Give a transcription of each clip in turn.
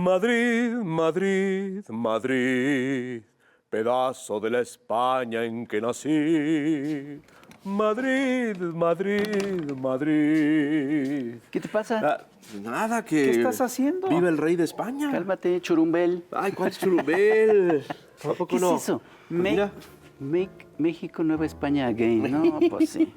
Madrid, Madrid, Madrid, pedazo de la España en que nací. Madrid, Madrid, Madrid. ¿Qué te pasa? Nada, que... ¿Qué estás haciendo? ¡Viva el rey de España! Cálmate, churumbel. Ay, ¿cuál es churumbel? ¿A poco ¿Qué no? es eso? Mira. Make México Nueva España again. No, pues sí.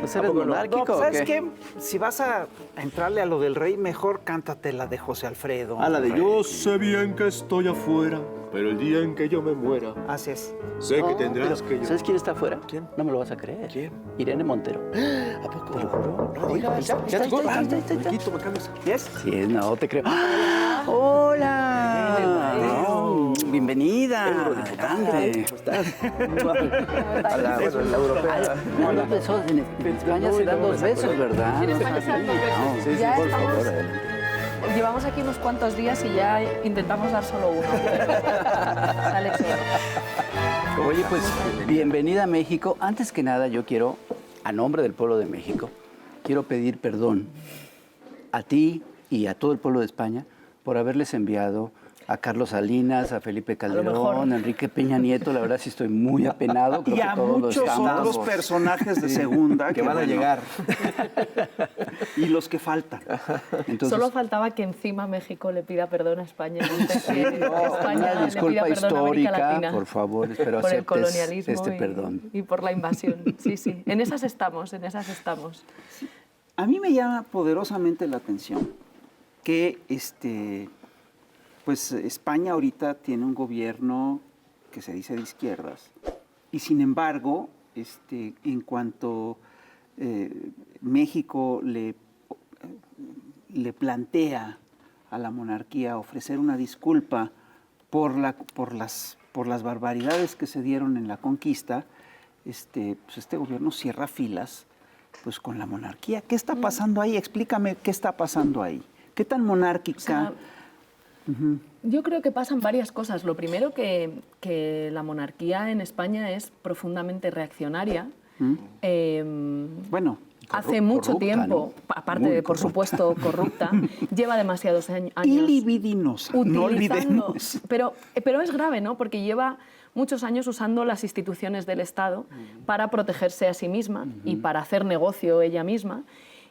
¿No eres monárquico No, o ¿sabes qué? qué? Si vas a entrarle a lo del rey, mejor cántate la de José Alfredo. A la de hombre. yo sé bien que estoy afuera, pero el día en que yo me muera, Así es. sé que No, tendrás pero que yo... ¿sabes quién está afuera? ¿Quién? No me lo vas a creer. ¿Quién? Irene Montero. ¿A poco? Te lo juro. No digas. Ya Ya te está. Me quito, me cambias. ¿Yes? Sí, no te creo. ¡Ah! ¡Hola! No, bienvenida. Grande. ¿Cómo estás? A la europea. No, dos besos. En España se dan dos besos, ¿verdad? En España se dan dos besos. No, sí, Ya por estamos- favor, adelante. Llevamos aquí unos cuantos días y ya intentamos dar solo uno. Sale solo. Oye, pues bienvenida a México. Antes que nada, yo quiero, a nombre del pueblo de México, quiero pedir perdón a ti y a todo el pueblo de España por haberles enviado a Carlos Salinas, a Felipe Calderón, a Enrique Peña Nieto. La verdad sí estoy muy apenado. Creo Y que a todos lo muchos estamos. otros personajes de segunda Que van a bueno, llegar. Y los que faltan. Entonces, Solo faltaba que encima México le pida perdón a España. Antes que no, España una le pida disculpa perdón a América histórica, Latina. por favor, espero Por el aceptes colonialismo este perdón. y por la invasión. Sí, sí. En esas estamos, en esas estamos. A mí me llama poderosamente la atención que pues España ahorita tiene un gobierno que se dice de izquierdas y sin embargo, en cuanto México le plantea a la monarquía ofrecer una disculpa por las barbaridades que se dieron en la conquista, pues este gobierno cierra filas pues con la monarquía. ¿Qué está pasando ahí? Explícame qué está pasando ahí. ¿Qué tan monárquica? O sea, yo creo que pasan varias cosas. Lo primero, que la monarquía en España es profundamente reaccionaria. Bueno, Hace mucho corrupta, tiempo, ¿no? aparte Muy de, por corrupta. supuesto, corrupta, lleva demasiados años y libidinosa, no utilizando... olvidemos. Pero es grave, ¿no? Porque lleva muchos años usando las instituciones del Estado para protegerse a sí misma y para hacer negocio ella misma.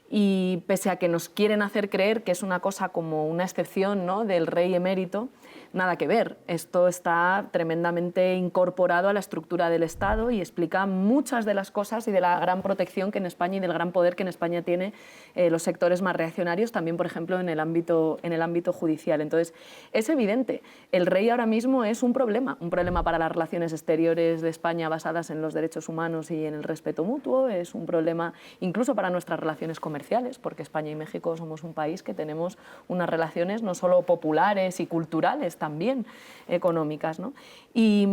Y pese a que nos quieren hacer creer que es una cosa como una excepción, ¿no?, del rey emérito, nada que ver. Esto está tremendamente incorporado a la estructura del Estado y explica muchas de las cosas y de la gran protección que en España y del gran poder que en España tiene los sectores más reaccionarios, también, por ejemplo, en el ámbito judicial. Entonces, es evidente, el rey ahora mismo es un problema para las relaciones exteriores de España basadas en los derechos humanos y en el respeto mutuo, es un problema incluso para nuestras relaciones comerciales, porque España y México somos un país que tenemos unas relaciones no solo populares y culturales, también económicas, ¿no? Y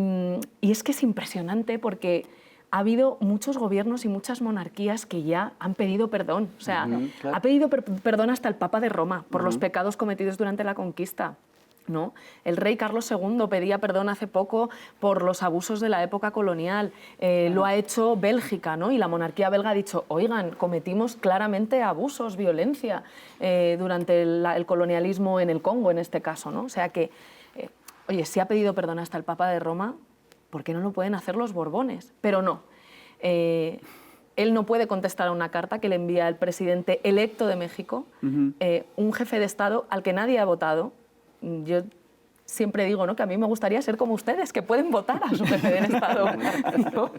es que es impresionante porque ha habido muchos gobiernos y muchas monarquías que ya han pedido perdón. O sea, claro. ha pedido perdón hasta el Papa de Roma por los pecados cometidos durante la conquista, ¿no? El rey Carlos II pedía perdón hace poco por los abusos de la época colonial. Lo ha hecho Bélgica, ¿no? Y la monarquía belga ha dicho, oigan, cometimos claramente abusos, violencia durante el colonialismo en el Congo, en este caso, ¿no? O sea que, oye, si ha pedido perdón hasta el Papa de Roma, ¿por qué no lo pueden hacer los Borbones? Pero no. Él no puede contestar a una carta que le envía el presidente electo de México, un jefe de Estado al que nadie ha votado. Yo siempre digo, ¿no?, que a mí me gustaría ser como ustedes, que pueden votar a su jefe del Estado, ¿no?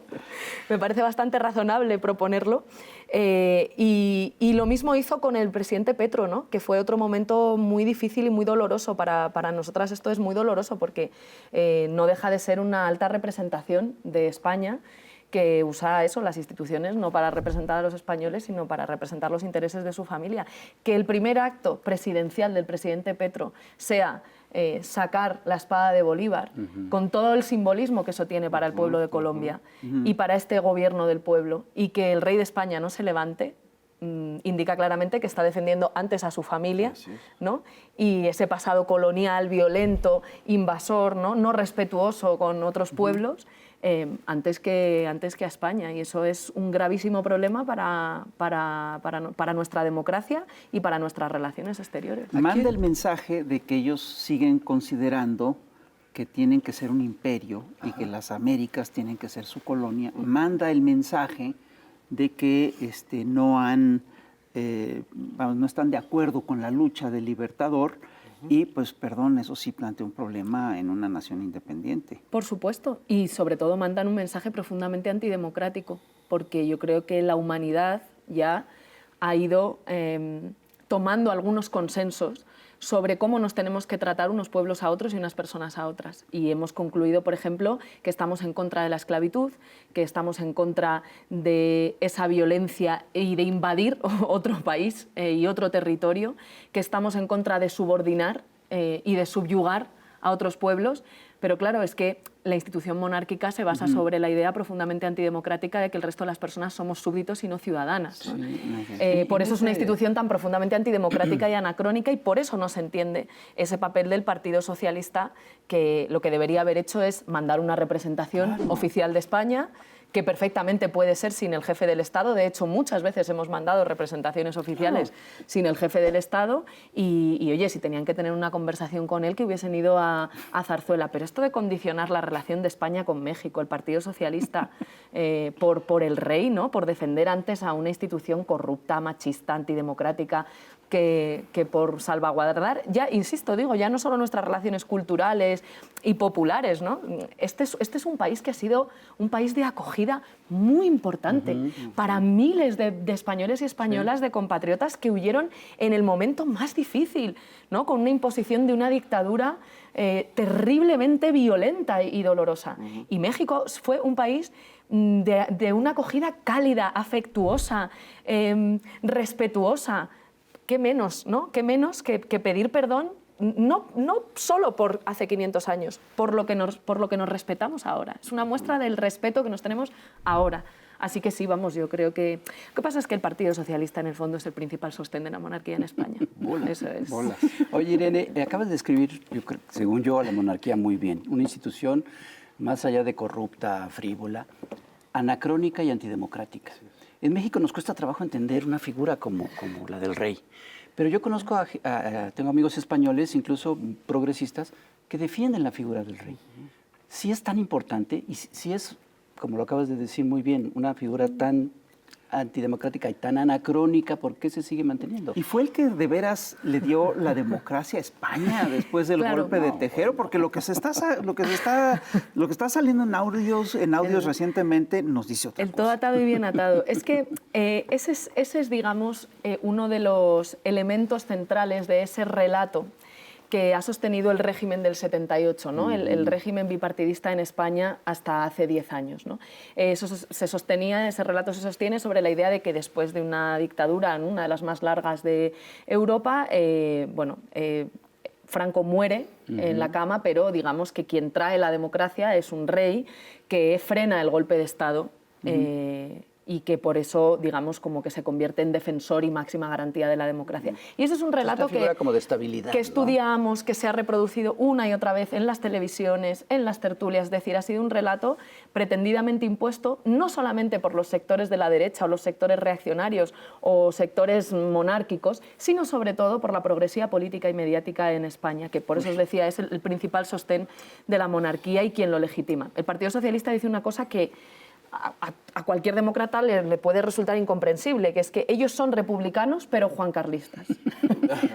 Me parece bastante razonable proponerlo. Y lo mismo hizo con el presidente Petro, ¿no?, que fue otro momento muy difícil y muy doloroso. Para nosotras esto es muy doloroso porque no deja de ser una alta representación de España que usa eso, las instituciones, no para representar a los españoles, sino para representar los intereses de su familia. Que el primer acto presidencial del presidente Petro sea sacar la espada de Bolívar, con todo el simbolismo que eso tiene para el pueblo de Colombia y para este gobierno del pueblo, y que el rey de España no se levante, indica claramente que está defendiendo antes a su familia, ¿no?, y ese pasado colonial, violento, invasor, no respetuoso con otros pueblos, antes que a España. Y eso es un gravísimo problema para nuestra democracia y para nuestras relaciones exteriores. Manda el mensaje de que ellos siguen considerando que tienen que ser un imperio y que las Américas tienen que ser su colonia. Manda el mensaje de que no están de acuerdo con la lucha del Libertador y, pues, perdón, eso sí plantea un problema en una nación independiente. Por supuesto, y sobre todo mandan un mensaje profundamente antidemocrático, porque yo creo que la humanidad ya ha ido tomando algunos consensos sobre cómo nos tenemos que tratar unos pueblos a otros y unas personas a otras. Y hemos concluido, por ejemplo, que estamos en contra de la esclavitud, que estamos en contra de esa violencia y de invadir otro país y otro territorio, que estamos en contra de subordinar y de subyugar a otros pueblos. Pero claro, es que la institución monárquica se basa sobre la idea profundamente antidemocrática de que el resto de las personas somos súbditos y no ciudadanas, ¿no? Por eso es una institución tan profundamente antidemocrática y anacrónica, y por eso no se entiende ese papel del Partido Socialista, que lo que debería haber hecho es mandar una representación oficial de España, que perfectamente puede ser sin el jefe del Estado. De hecho, muchas veces hemos mandado representaciones oficiales sin el jefe del Estado y, oye, si tenían que tener una conversación con él, que hubiesen ido a Zarzuela. Pero esto de condicionar la relación de España con México, el Partido Socialista, por el rey, ¿no? Por defender antes a una institución corrupta, machista, antidemocrática, que por salvaguardar, ya insisto, digo, ya no solo nuestras relaciones culturales y populares, ¿no? Este es un país que ha sido un país de acogida muy importante para miles de españoles y españolas, de compatriotas que huyeron en el momento más difícil, ¿no? Con una imposición de una dictadura terriblemente violenta y dolorosa. Y México fue un país de una acogida cálida, afectuosa, respetuosa. ¿Qué menos, ¿no? ¿Qué menos que pedir perdón, no solo por hace 500 años, por lo que nos respetamos ahora? Es una muestra del respeto que nos tenemos ahora. Así que sí, vamos, yo creo que... Lo que pasa es que el Partido Socialista, en el fondo, es el principal sostén de la monarquía en España. Eso es. Oye, Irene, acabas de describir, según yo, a la monarquía muy bien. Una institución, más allá de corrupta, frívola, anacrónica y antidemocrática. En México nos cuesta trabajo entender una figura como la del rey. Pero yo conozco, tengo amigos españoles, incluso progresistas, que defienden la figura del rey. Si es tan importante y si es, como lo acabas de decir muy bien, una figura tan antidemocrática y tan anacrónica, ¿por qué se sigue manteniendo? Y fue el que de veras le dio la democracia a España después del golpe de Tejero, porque lo que está saliendo en audios recientemente nos dice otra cosa. El todo atado y bien atado. Es que ese es, digamos, uno de los elementos centrales de ese relato que ha sostenido el régimen del 78, ¿no? El régimen bipartidista en España hasta hace 10 años, ¿no? Ese relato se sostiene sobre la idea de que después de una dictadura, ¿no? Una de las más largas de Europa, Franco muere en la cama, pero digamos que quien trae la democracia es un rey que frena el golpe de Estado. Y que por eso, digamos, como que se convierte en defensor y máxima garantía de la democracia. Y ese es un relato como de estabilidad, que estudiamos, que se ha reproducido una y otra vez en las televisiones, en las tertulias. Es decir, ha sido un relato pretendidamente impuesto no solamente por los sectores de la derecha o los sectores reaccionarios o sectores monárquicos, sino sobre todo por la progresía política y mediática en España, que por eso os decía, es el principal sostén de la monarquía y quien lo legitima. El Partido Socialista dice una cosa que a cualquier demócrata le puede resultar incomprensible, que es que ellos son republicanos pero juancarlistas,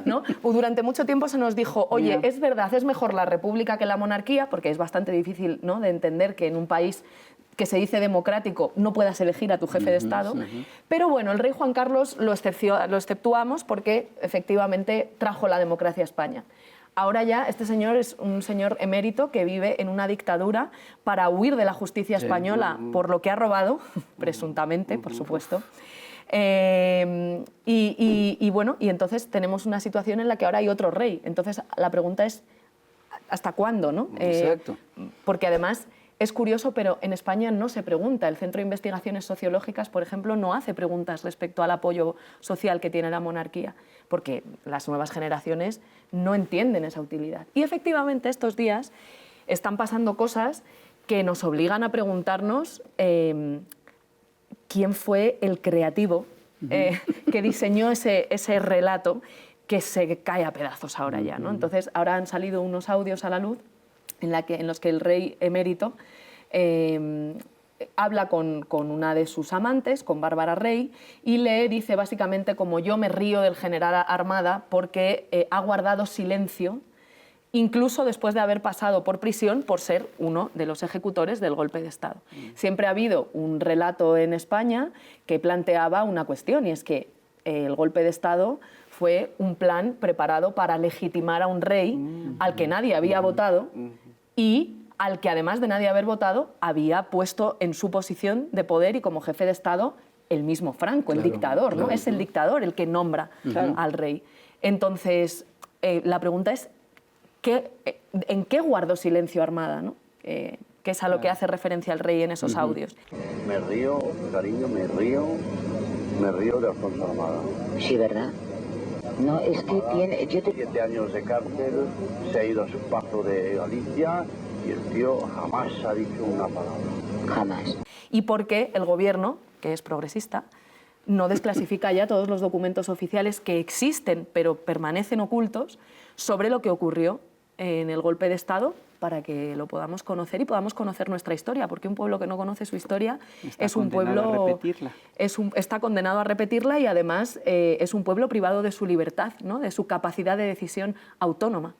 ¿no? Durante mucho tiempo se nos dijo, oye, es verdad, es mejor la república que la monarquía, porque es bastante difícil, ¿no?, de entender que en un país que se dice democrático no puedas elegir a tu jefe de Estado, pero bueno, el rey Juan Carlos lo exceptuamos porque efectivamente trajo la democracia a España. Ahora ya este señor es un señor emérito que vive en una dictadura para huir de la justicia española por lo que ha robado, presuntamente, por supuesto. Y entonces tenemos una situación en la que ahora hay otro rey. Entonces la pregunta es, ¿hasta cuándo, no? Exacto. Porque además es curioso, pero en España no se pregunta. El Centro de Investigaciones Sociológicas, por ejemplo, no hace preguntas respecto al apoyo social que tiene la monarquía, porque las nuevas generaciones no entienden esa utilidad. Y efectivamente estos días están pasando cosas que nos obligan a preguntarnos quién fue el creativo que diseñó ese relato que se cae a pedazos ahora ya, ¿no? Entonces, ahora han salido unos audios a la luz en los que el rey emérito habla con una de sus amantes, con Bárbara Rey, y le dice básicamente como: yo me río del general Armada porque ha guardado silencio, incluso después de haber pasado por prisión por ser uno de los ejecutores del golpe de Estado. Siempre ha habido un relato en España que planteaba una cuestión, y es que el golpe de Estado fue un plan preparado para legitimar a un rey al que nadie había votado y al que, además de nadie haber votado, había puesto en su posición de poder y como jefe de Estado el mismo Franco, el dictador, ¿no? Es el dictador el que nombra al rey. Entonces, la pregunta es, ¿en qué guardó silencio Armada, ¿no? Que es a lo que hace referencia el rey en esos audios. Me río, cariño, me río de Alfonso Armada. Sí, ¿verdad? No, es que tiene... 7 años de cárcel, se ha ido a su paso de Galicia y el tío jamás ha dicho una palabra. Jamás. Y porque el gobierno, que es progresista, no desclasifica ya todos los documentos oficiales que existen, pero permanecen ocultos, sobre lo que ocurrió en el golpe de Estado, para que lo podamos conocer y podamos conocer nuestra historia, porque un pueblo que no conoce su historia es un pueblo... está condenado a repetirla y además es un pueblo privado de su libertad, ¿no? De su capacidad de decisión autónoma.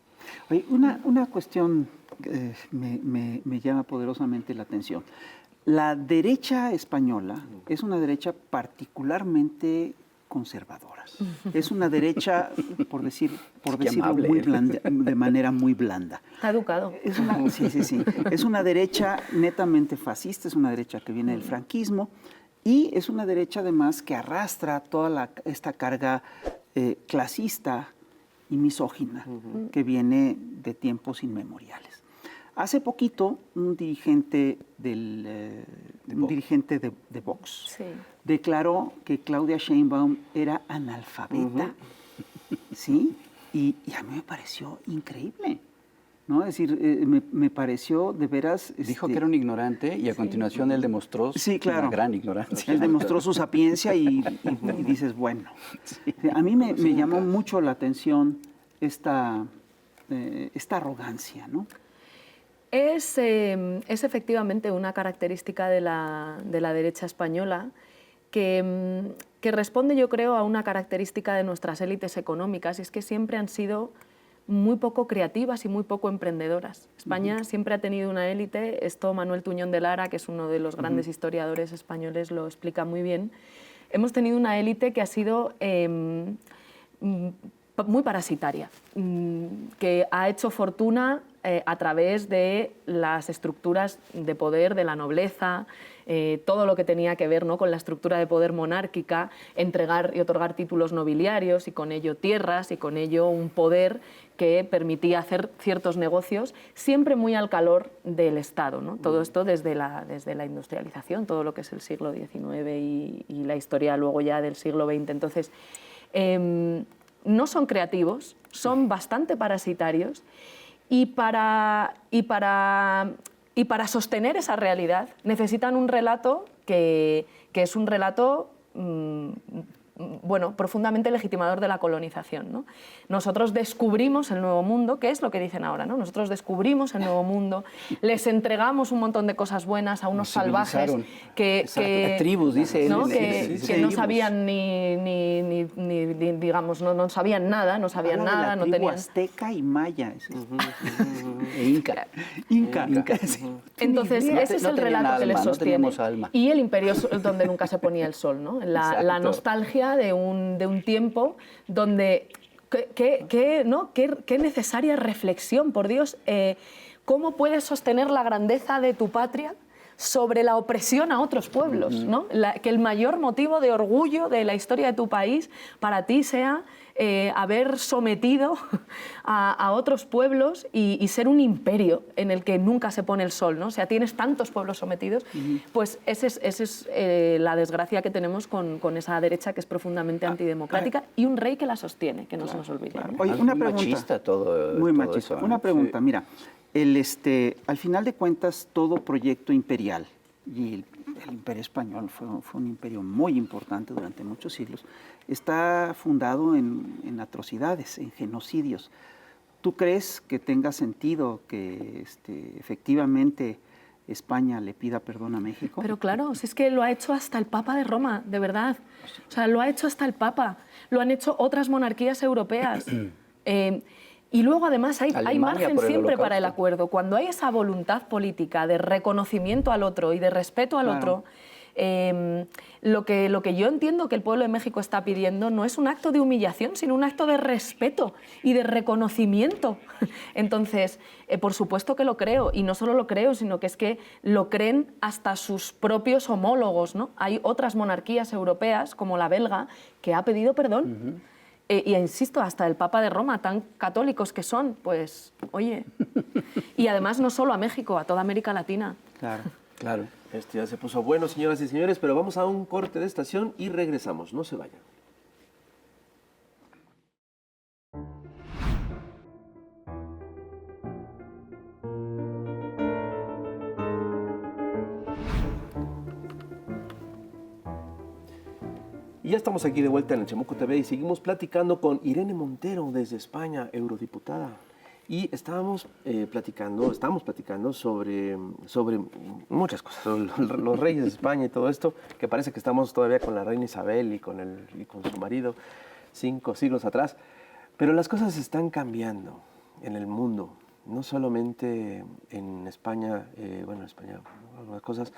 Oye, una cuestión me llama poderosamente la atención. La derecha española es una derecha particularmente conservadora. Es una derecha, por decirlo muy blanda, de manera muy blanda. Está educado. Sí. Es una derecha netamente fascista, es una derecha que viene del franquismo y es una derecha además que arrastra toda esta carga clasista y misógina que viene de tiempos inmemoriales. Hace poquito un dirigente de Vox declaró que Claudia Sheinbaum era analfabeta, ¿sí? Y a mí me pareció increíble, ¿no? Es decir, me pareció de veras... Dijo que era un ignorante y a continuación él demostró una gran ignorancia. Él demostró su sapiencia y dices, bueno. A mí me llamó mucho la atención esta arrogancia, ¿no? Es efectivamente una característica de la derecha española que responde, yo creo, a una característica de nuestras élites económicas, y es que siempre han sido muy poco creativas y muy poco emprendedoras. España siempre ha tenido una élite, esto Manuel Tuñón de Lara, que es uno de los grandes historiadores españoles, lo explica muy bien. Hemos tenido una élite que ha sido muy parasitaria, que ha hecho fortuna a través de las estructuras de poder de la nobleza, todo lo que tenía que ver, ¿no?, con la estructura de poder monárquica, entregar y otorgar títulos nobiliarios y con ello tierras y con ello un poder que permitía hacer ciertos negocios, siempre muy al calor del Estado, ¿no? Todo esto desde la industrialización, todo lo que es el siglo XIX y la historia luego ya del siglo XX. Entonces, no son creativos, son bastante parasitarios y para sostener esa realidad necesitan un relato que es un relato profundamente legitimador de la colonización, ¿no? Nosotros descubrimos el Nuevo Mundo, que es lo que dicen ahora, ¿no? Nosotros descubrimos el Nuevo Mundo, les entregamos un montón de cosas buenas a unos salvajes que tribus, dice él, ¿no? que no sabían digamos, no sabían nada, no tenían... azteca y maya. Inca. Entonces, ese es el relato que les sostiene. Y el imperio donde nunca se ponía el sol, ¿no? La nostalgia de un tiempo donde... Qué necesaria reflexión, por Dios. ¿Cómo puedes sostener la grandeza de tu patria sobre la opresión a otros pueblos, ¿no? Que el mayor motivo de orgullo de la historia de tu país para ti sea haber sometido a otros pueblos y ser un imperio en el que nunca se pone el sol, ¿no? O sea, tienes tantos pueblos sometidos, pues esa es la desgracia que tenemos con esa derecha que es profundamente antidemocrática y un rey que la sostiene, que no se nos olvide, ¿no? Oye, una pregunta. Machista todo. Muy machista. Eso, una pregunta, mira. Al final de cuentas, todo proyecto imperial, y el imperio español fue un imperio muy importante durante muchos siglos, está fundado en atrocidades, en genocidios. ¿Tú crees que tenga sentido que efectivamente España le pida perdón a México? Pero claro, si es que lo ha hecho hasta el Papa de Roma, de verdad. O sea, lo ha hecho hasta el Papa. Lo han hecho otras monarquías europeas. Y luego, además, hay margen siempre para el acuerdo. Cuando hay esa voluntad política de reconocimiento al otro y de respeto al otro, lo que yo entiendo que el pueblo de México está pidiendo no es un acto de humillación, sino un acto de respeto y de reconocimiento. Entonces, por supuesto que lo creo, y no solo lo creo, sino que es que lo creen hasta sus propios homólogos, ¿no? Hay otras monarquías europeas, como la belga, que ha pedido perdón. Y insisto, hasta el Papa de Roma, tan católicos que son, pues, oye. Y además no solo a México, a toda América Latina. Claro. Claro. Esto ya se puso bueno, señoras y señores, pero vamos a un corte de estación y regresamos. No se vayan. Y ya estamos aquí de vuelta en el Chamuco TV y seguimos platicando con Irene Montero desde España, eurodiputada. Y estamos platicando sobre muchas cosas, sobre los reyes de España y todo esto, que parece que estamos todavía con la reina Isabel y con su marido 5 siglos atrás. Pero las cosas están cambiando en el mundo, no solamente en España, en España algunas cosas,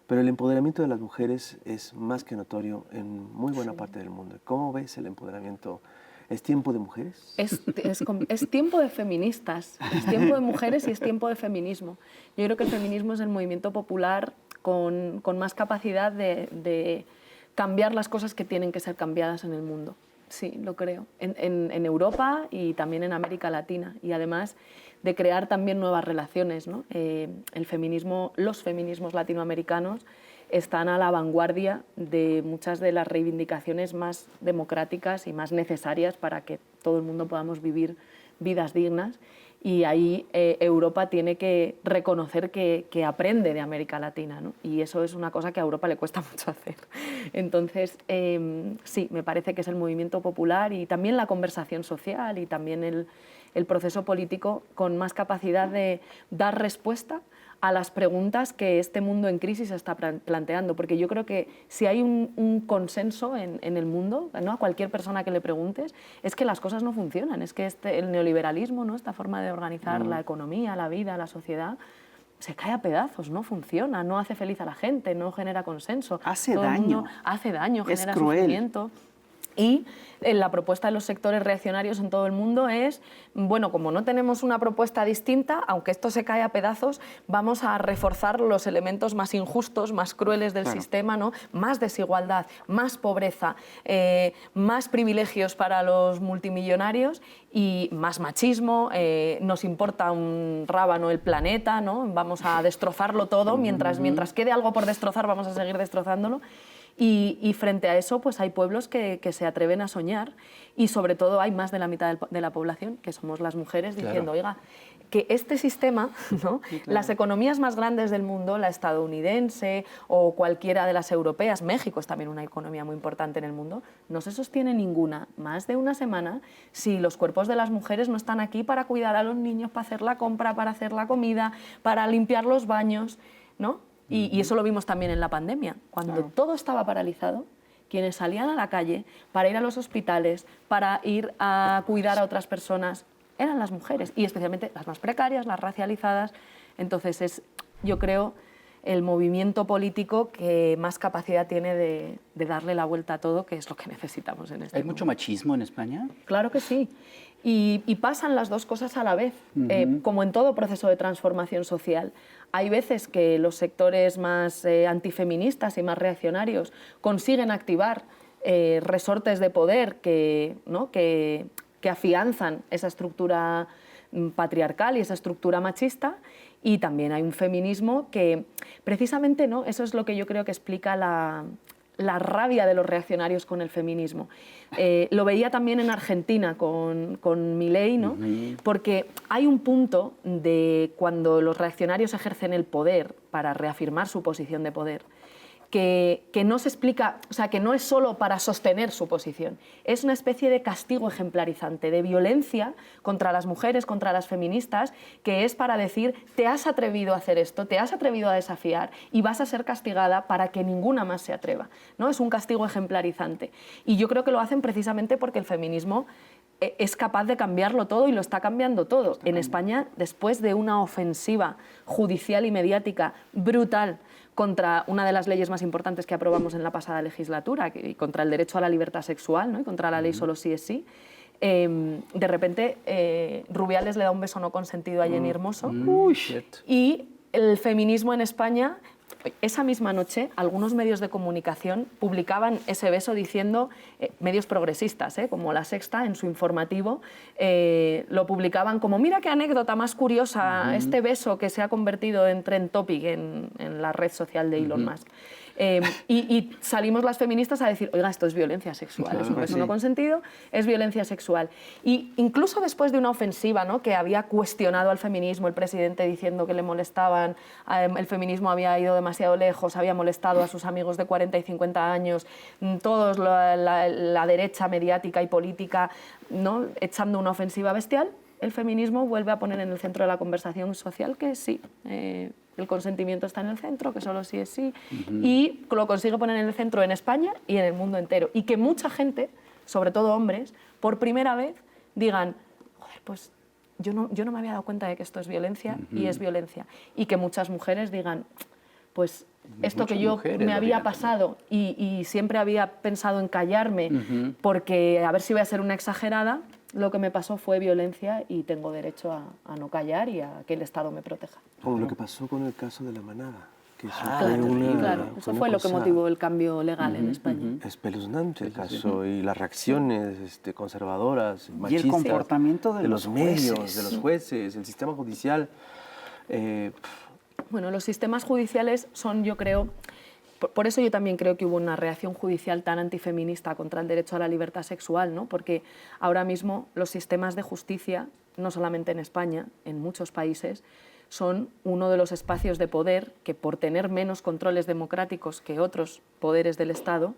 pero el empoderamiento de las mujeres es más que notorio en muy buena parte del mundo. ¿Cómo ves el empoderamiento? ¿Es tiempo de mujeres? Es tiempo de feministas, es tiempo de mujeres y es tiempo de feminismo. Yo creo que el feminismo es el movimiento popular con más capacidad de cambiar las cosas que tienen que ser cambiadas en el mundo. Sí, lo creo. En Europa y también en América Latina. Y además de crear también nuevas relaciones, ¿no? Los feminismos latinoamericanos están a la vanguardia de muchas de las reivindicaciones más democráticas y más necesarias para que todo el mundo podamos vivir vidas dignas. Y ahí Europa tiene que reconocer que aprende de América Latina, ¿no? Y eso es una cosa que a Europa le cuesta mucho hacer. Entonces, sí, me parece que es el movimiento popular y también la conversación social y también el proceso político con más capacidad de dar respuesta a las preguntas que este mundo en crisis está planteando. Porque yo creo que si hay un consenso en el mundo, ¿no? A cualquier persona que le preguntes, es que las cosas no funcionan, es que el neoliberalismo, ¿no? Esta forma de organizar la economía, la vida, la sociedad, se cae a pedazos, no funciona, no hace feliz a la gente, no genera consenso. Hace daño. Hace daño, Es genera cruel. sufrimiento. Y la propuesta de los sectores reaccionarios en todo el mundo es, bueno, como no tenemos una propuesta distinta, aunque esto se cae a pedazos, vamos a reforzar los elementos más injustos, más crueles del sistema, ¿no? Más desigualdad, más pobreza, más privilegios para los multimillonarios y más machismo, nos importa un rábano el planeta, ¿no? Vamos a destrozarlo todo, mientras quede algo por destrozar, vamos a seguir destrozándolo. Y frente a eso, pues hay pueblos que se atreven a soñar y sobre todo hay más de la mitad de la población, que somos las mujeres, diciendo, oiga, que este sistema, ¿no? Sí, claro. Las economías más grandes del mundo, la estadounidense o cualquiera de las europeas, México es también una economía muy importante en el mundo, no se sostiene ninguna más de una semana si los cuerpos de las mujeres no están aquí para cuidar a los niños, para hacer la compra, para hacer la comida, para limpiar los baños, ¿no? Y eso lo vimos también en la pandemia. Cuando todo estaba paralizado, quienes salían a la calle para ir a los hospitales, para ir a cuidar a otras personas, eran las mujeres, y especialmente las más precarias, las racializadas. Entonces es, yo creo, el movimiento político que más capacidad tiene de darle la vuelta a todo, que es lo que necesitamos en este ¿Hay mundo. mucho machismo en España? Claro que sí. Y pasan las dos cosas a la vez, como en todo proceso de transformación social. Hay veces que los sectores más antifeministas y más reaccionarios consiguen activar resortes de poder ¿no? que afianzan esa estructura patriarcal y esa estructura machista, y también hay un feminismo que precisamente, ¿no? Eso es lo que yo creo que explica la la rabia de los reaccionarios con el feminismo. Lo veía también en Argentina con Milei, ¿no? Porque hay un punto de cuando los reaccionarios ejercen el poder para reafirmar su posición de poder, que no se explica, o sea, que no es solo para sostener su posición, es una especie de castigo ejemplarizante, de violencia contra las mujeres, contra las feministas, que es para decir, te has atrevido a hacer esto, te has atrevido a desafiar y vas a ser castigada para que ninguna más se atreva, ¿no? Es un castigo ejemplarizante. Y yo creo que lo hacen precisamente porque el feminismo es capaz de cambiarlo todo y lo está cambiando todo. En España, después de una ofensiva judicial y mediática brutal contra una de las leyes más importantes que aprobamos en la pasada legislatura, y contra el derecho a la libertad sexual, ¿no? Y contra la ley solo sí es sí, de repente Rubiales le da un beso no consentido a Jenny Hermoso y el feminismo en España, esa misma noche, algunos medios de comunicación publicaban ese beso diciendo, medios progresistas, como La Sexta, en su informativo, lo publicaban como, mira qué anécdota más curiosa, este beso que se ha convertido en trend topic en la red social de Elon Musk. Y salimos las feministas a decir, oiga, esto es violencia sexual, es un beso no consentido, es violencia sexual. Y incluso después de una ofensiva, ¿no?, que había cuestionado al feminismo, el presidente diciendo que le molestaban, el feminismo había ido demasiado lejos, había molestado a sus amigos de 40 y 50 años, todos la derecha mediática y política, ¿no?, echando una ofensiva bestial, el feminismo vuelve a poner en el centro de la conversación social que sí, el consentimiento está en el centro, que solo sí es sí, y lo consigue poner en el centro en España y en el mundo entero. Y que mucha gente, sobre todo hombres, por primera vez digan, joder, pues yo no me había dado cuenta de que esto es violencia y es violencia. Y que muchas mujeres digan, pues esto que yo me había pasado y siempre había pensado en callarme porque a ver si voy a ser una exagerada, lo que me pasó fue violencia y tengo derecho a no callar y a que el Estado me proteja. Como lo que pasó con el caso de La Manada. Que eso claro, eso fue lo que motivó el cambio legal en España. Espeluznante el caso y las reacciones conservadoras, machistas. Y el comportamiento de los medios, jueces. de los jueces, el sistema judicial. Bueno, los sistemas judiciales son, yo creo, por eso yo también creo que hubo una reacción judicial tan antifeminista contra el derecho a la libertad sexual, ¿no? Porque ahora mismo los sistemas de justicia, no solamente en España, en muchos países, son uno de los espacios de poder que, por tener menos controles democráticos que otros poderes del Estado,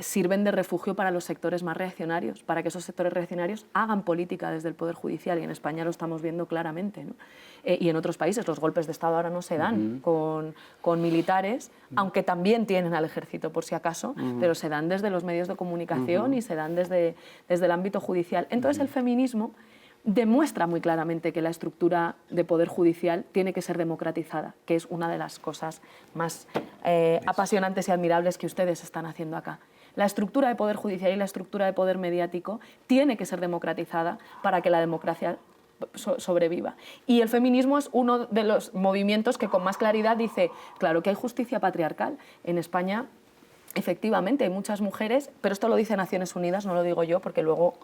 sirven de refugio para los sectores más reaccionarios, para que esos sectores reaccionarios hagan política desde el Poder Judicial, y en España lo estamos viendo claramente, ¿no? Y en otros países los golpes de Estado ahora no se dan con militares, aunque también tienen al ejército por si acaso, pero se dan desde los medios de comunicación y se dan desde el ámbito judicial. Entonces el feminismo demuestra muy claramente que la estructura de poder judicial tiene que ser democratizada, que es una de las cosas más apasionantes y admirables que ustedes están haciendo acá. La estructura de poder judicial y la estructura de poder mediático tiene que ser democratizada para que la democracia sobreviva. Y el feminismo es uno de los movimientos que con más claridad dice, claro que hay justicia patriarcal. En España, efectivamente, hay muchas mujeres, pero esto lo dice Naciones Unidas, no lo digo yo, porque luego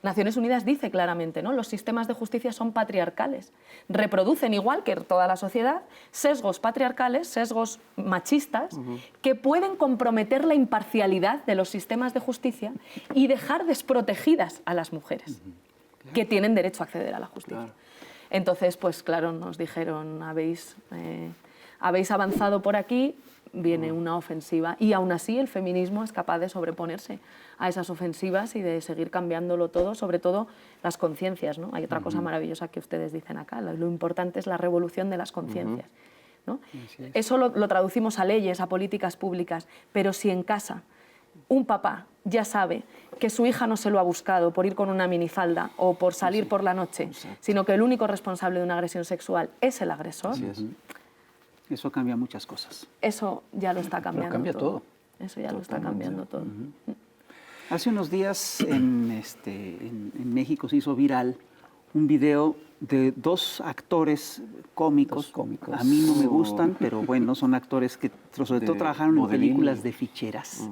Naciones Unidas dice claramente, ¿no?, los sistemas de justicia son patriarcales, reproducen, igual que toda la sociedad, sesgos patriarcales, sesgos machistas, que pueden comprometer la imparcialidad de los sistemas de justicia y dejar desprotegidas a las mujeres, que tienen derecho a acceder a la justicia. Entonces, pues claro, nos dijeron, habéis avanzado por aquí, viene una ofensiva, y aún así el feminismo es capaz de sobreponerse a esas ofensivas y de seguir cambiándolo todo, sobre todo las conciencias, ¿no? Hay otra cosa maravillosa que ustedes dicen acá, lo importante es la revolución de las conciencias, ¿no? Eso lo traducimos a leyes, a políticas públicas, pero si en casa un papá ya sabe que su hija no se lo ha buscado por ir con una minifalda o por salir por la noche, sino que el único responsable de una agresión sexual es el agresor, eso cambia muchas cosas. eso ya lo está cambiando. Lo cambia todo. Eso ya lo está cambiando todo. Hace unos días en México se hizo viral un video de dos actores cómicos. A mí no me gustan, pero bueno, son actores que sobre todo trabajaron en películas de ficheras,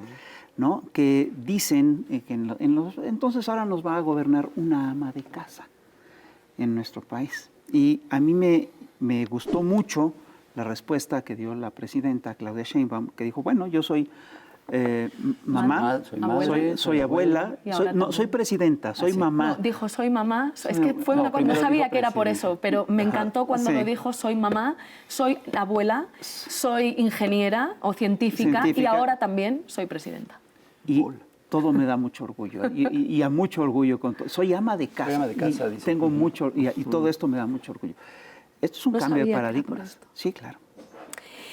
¿no? Que dicen que entonces ahora nos va a gobernar una ama de casa en nuestro país. Y a mí me gustó mucho la respuesta que dio la presidenta Claudia Sheinbaum, que dijo, bueno, yo soy mamá, Soy madre, soy abuela, Y ahora soy presidenta, soy Ah, sí. mamá. No, dijo soy mamá, es que fue No, una cosa, no primero sabía dijo que era por presidenta. eso, pero me encantó cuando Sí. lo dijo soy mamá, soy abuela, soy ingeniera o científica, y Científica. ahora también soy presidenta. Y todo me da mucho orgullo. Y a mucho orgullo. Soy ama de casa. Soy ama de casa, y dice. tengo mucho, y todo esto me da mucho orgullo. Esto es un No cambio de sabía que era por paradigmas. esto. Sí, claro.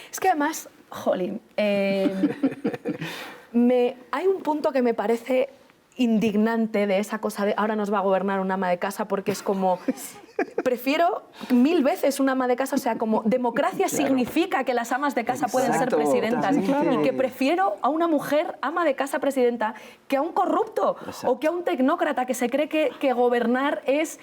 Es que además, jolín, hay un punto que me parece indignante de esa cosa de ahora nos va a gobernar un ama de casa, porque es como... Prefiero 1000 veces un ama de casa, o sea, como democracia significa que las amas de casa pueden ser Exacto, presidentas, totalmente. y que prefiero a una mujer ama de casa presidenta que a un corrupto o que a un tecnócrata que se cree que gobernar es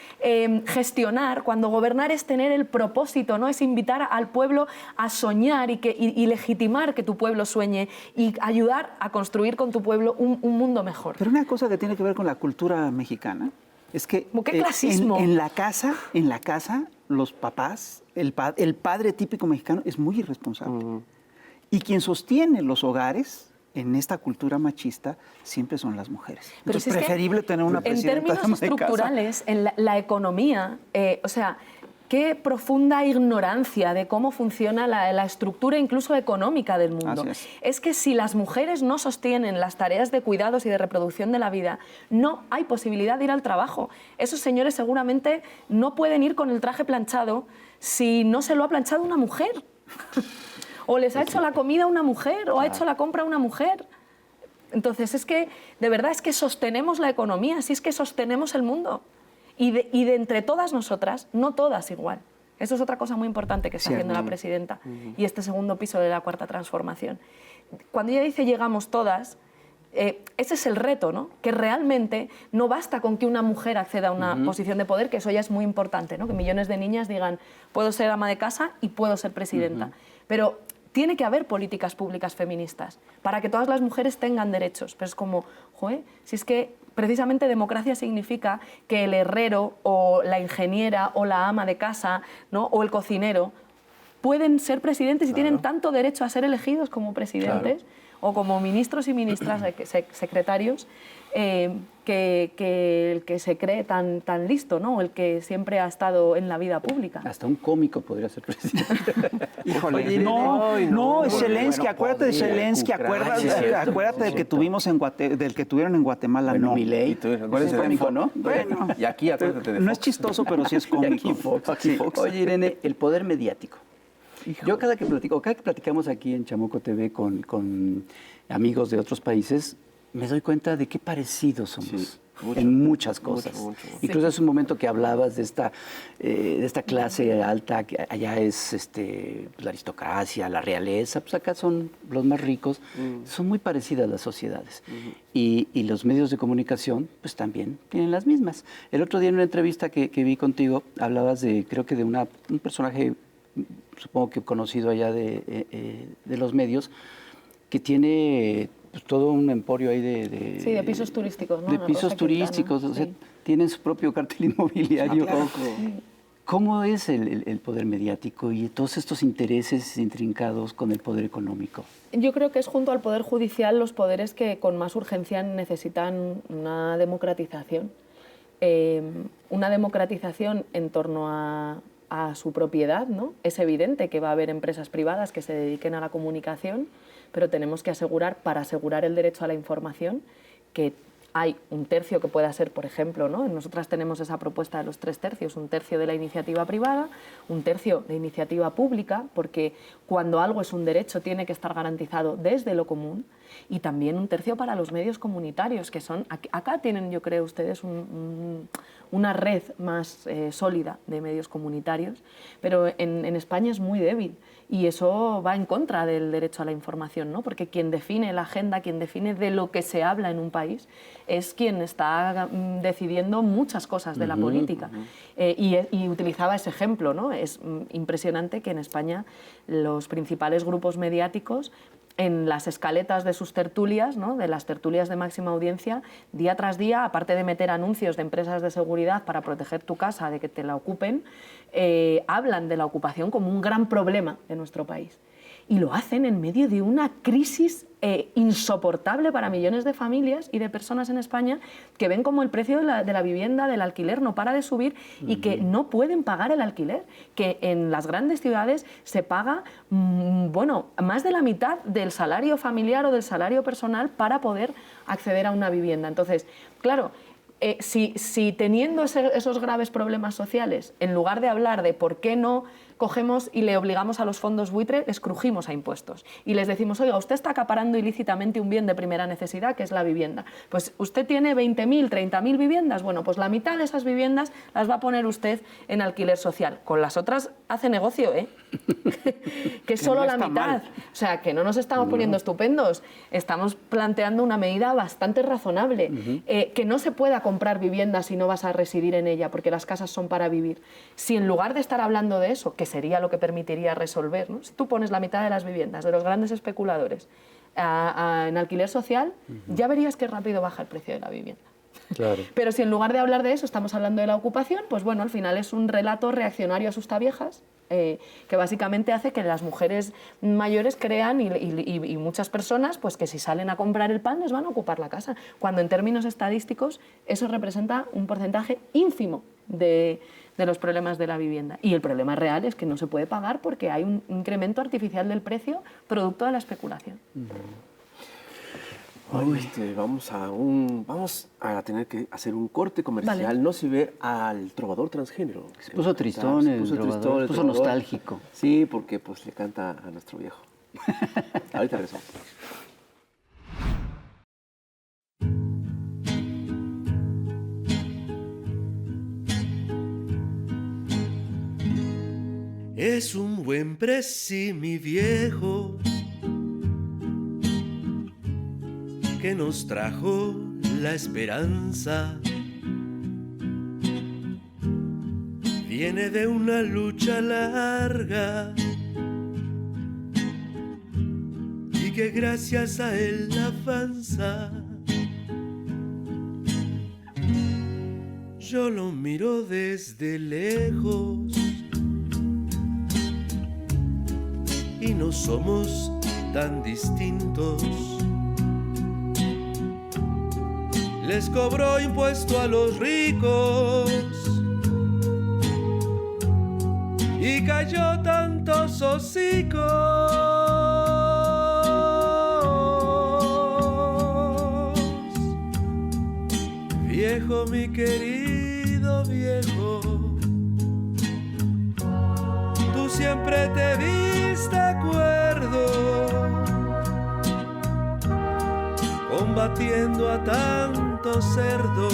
gestionar, cuando gobernar es tener el propósito, ¿no? Es invitar al pueblo a soñar y legitimar que tu pueblo sueñe y ayudar a construir con tu pueblo un mundo mejor. Pero una cosa que tiene que ver con la cultura mexicana es que ¿Cómo qué clasismo? en la casa, los papás, el padre típico mexicano es muy irresponsable. Y quien sostiene los hogares en esta cultura machista siempre son las mujeres. Pero Entonces, si es que preferible tener una en presidenta términos ama de casa. estructurales, en la economía, o sea, qué profunda ignorancia de cómo funciona la estructura incluso económica del mundo. Así es. Que si las mujeres no sostienen las tareas de cuidados y de reproducción de la vida, no hay posibilidad de ir al trabajo. Esos señores seguramente no pueden ir con el traje planchado si no se lo ha planchado una mujer. O les ha hecho la comida una mujer, o ha hecho la compra una mujer. Entonces, es que, de verdad, es que sostenemos la economía, si es que sostenemos el mundo. Y de entre todas nosotras, no todas igual. Eso es otra cosa muy importante que está haciendo la presidenta y este segundo piso de la Cuarta Transformación. Cuando ella dice llegamos todas, ese es el reto, ¿no? Que realmente no basta con que una mujer acceda a una posición de poder, que eso ya es muy importante, ¿no? Que millones de niñas digan, puedo ser ama de casa y puedo ser presidenta. Pero tiene que haber políticas públicas feministas para que todas las mujeres tengan derechos. Pero es como, joder, si es que precisamente democracia significa que el herrero o la ingeniera o la ama de casa, ¿no? O el cocinero pueden ser presidentes y tienen tanto derecho a ser elegidos como presidentes o como ministros y ministras, secretarios, que el que se cree tan listo, ¿no? O el que siempre ha estado en la vida pública. Hasta un cómico podría ser presidente. Híjole, Oye, no, es Bueno, Zelensky, acuérdate de podría, Zelensky, Ucrania, sí, es cierto, acuérdate sí, del es que cierto. tuvimos del que tuvieron en Guatemala, Bueno, no. Milei. Y tú, ¿cuál Pues es es el cómico, ¿no? Bueno, Y aquí acuérdate de no es Fox. chistoso, pero sí es Y cómico. aquí Fox. Sí. Oye, Irene, el poder mediático. Yo cada que platicamos aquí en Chamoco TV con amigos de otros países, me doy cuenta de qué parecidos somos. Sí, mucho, en muchas cosas. mucho. Incluso hace un momento que hablabas de esta clase alta, que allá es la aristocracia, la realeza, pues acá son los más ricos. Son muy parecidas las sociedades. Y los medios de comunicación, pues también tienen las mismas. El otro día en una entrevista que vi contigo, hablabas creo que de un personaje, supongo que conocido allá de los medios, que tiene pues, todo un emporio ahí Sí, de pisos turísticos, ¿no? De Ana pisos Rosa Quintana, turísticos, o sea, sí. tienen su propio cartel inmobiliario. claro. ¿Cómo es el poder mediático y todos estos intereses intrincados con el poder económico? Yo creo que es junto al Poder Judicial los poderes que con más urgencia necesitan una democratización. Una democratización en torno a su propiedad, ¿no? Es evidente que va a haber empresas privadas que se dediquen a la comunicación, pero tenemos que asegurar, para asegurar el derecho a la información, que hay un tercio que pueda ser, por ejemplo, ¿no? Nosotras tenemos esa propuesta de los 3 tercios, un tercio de la iniciativa privada, un tercio de iniciativa pública, porque cuando algo es un derecho tiene que estar garantizado desde lo común, y también un tercio para los medios comunitarios, que son, acá tienen, yo creo, ustedes una red más sólida de medios comunitarios, pero en España es muy débil. Y eso va en contra del derecho a la información, ¿no? Porque quien define la agenda, quien define de lo que se habla en un país, es quien está decidiendo muchas cosas de la política. Y utilizaba ese ejemplo, ¿no? Es impresionante que en España los principales grupos mediáticos, en las escaletas de sus tertulias, ¿no? De las tertulias de máxima audiencia, día tras día, aparte de meter anuncios de empresas de seguridad para proteger tu casa de que te la ocupen, hablan de la ocupación como un gran problema de nuestro país. Y lo hacen en medio de una crisis insoportable para millones de familias y de personas en España que ven como el precio de la vivienda, del alquiler, no para de subir y que no pueden pagar el alquiler, que en las grandes ciudades se paga más de la mitad del salario familiar o del salario personal para poder acceder a una vivienda. Entonces, claro, si teniendo esos graves problemas sociales, en lugar de hablar de por qué no cogemos y le obligamos a los fondos buitre, les crujimos a impuestos y les decimos, oiga, usted está acaparando ilícitamente un bien de primera necesidad, que es la vivienda. Pues usted tiene 20.000, 30.000 viviendas, bueno, pues la mitad de esas viviendas las va a poner usted en alquiler social. Con las otras hace negocio, ¿eh? Que es solo no la está mitad. mal. O sea, que no nos estamos poniendo estupendos. Estamos planteando una medida bastante razonable. Que no se pueda comprar vivienda si no vas a residir en ella, porque las casas son para vivir. Si en lugar de estar hablando de eso, que sería lo que permitiría resolver, ¿no? Si tú pones la mitad de las viviendas de los grandes especuladores en alquiler social, ya verías qué rápido baja el precio de la vivienda. Claro. Pero si en lugar de hablar de eso estamos hablando de la ocupación, pues bueno, al final es un relato reaccionario asustaviejas que básicamente hace que las mujeres mayores crean y muchas personas pues que si salen a comprar el pan les van a ocupar la casa, cuando en términos estadísticos eso representa un porcentaje ínfimo de los problemas de la vivienda. Y el problema real es que no se puede pagar porque hay un incremento artificial del precio producto de la especulación. Vamos a tener que hacer un corte comercial. Vale. No se ve al trovador transgénero. Se puso tristón el trovador, se puso nostálgico. Sí, porque pues le canta a nuestro viejo. Ahorita regresamos. Es un buen presi, mi viejo, que nos trajo la esperanza. Viene de una lucha larga y que gracias a él avanza. Yo lo miro desde lejos y no somos tan distintos. Les cobró impuesto a los ricos y cayó tantos hocicos. Viejo, mi querido viejo, tú siempre te viste acuerdo, combatiendo a tanto cerdo.